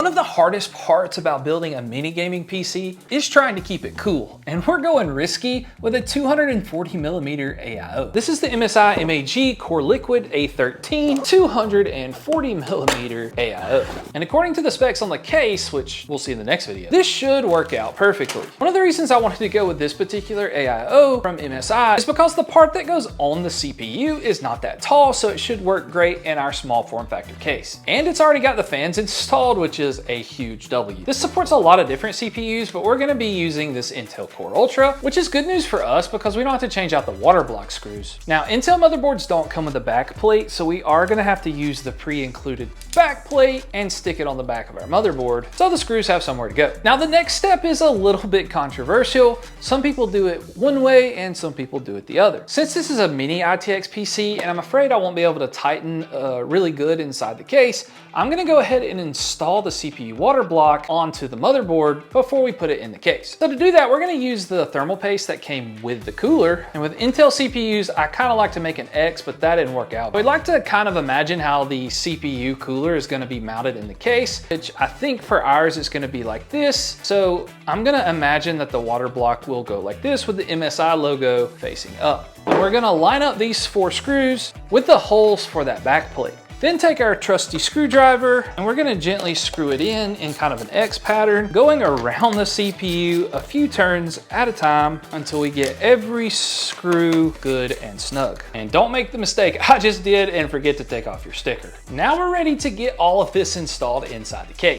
One of the hardest parts about building a mini gaming PC is trying to keep it cool, and we're going risky with a 240mm AIO. This is the MSI MAG Core Liquid A13 240mm AIO. And according to the specs on the case, which we'll see in the next video, this should work out perfectly. One of the reasons I wanted to go with this particular AIO from MSI is because the part that goes on the CPU is not that tall, so it should work great in our small form factor case. And it's already got the fans installed, which is a huge W. This supports a lot of different CPUs, but we're gonna be using this Intel Core Ultra, which is good news for us because we don't have to change out the water block screws. Now, Intel motherboards don't come with a back plate, so we are gonna have to use the pre-included back plate and stick it on the back of our motherboard so the screws have somewhere to go. Now, the next step is a little bit controversial. Some people do it one way and some people do it the other. Since this is a mini ITX PC and I'm afraid I won't be able to tighten really good inside the case, I'm gonna go ahead and install the CPU water block onto the motherboard before we put it in the case. So to do that, we're gonna use the thermal paste that came with the cooler. And with Intel CPUs, I kind of like to make an X, but that didn't work out. We'd like to kind of imagine how the CPU cooler is gonna be mounted in the case, which I think for ours is gonna be like this. So I'm gonna imagine that the water block will go like this with the MSI logo facing up. And we're gonna line up these 4 screws with the holes for that back plate. Then take our trusty screwdriver and we're gonna gently screw it in kind of an X pattern, going around the CPU a few turns at a time until we get every screw good and snug. And don't make the mistake I just did and forget to take off your sticker. Now we're ready to get all of this installed inside the case.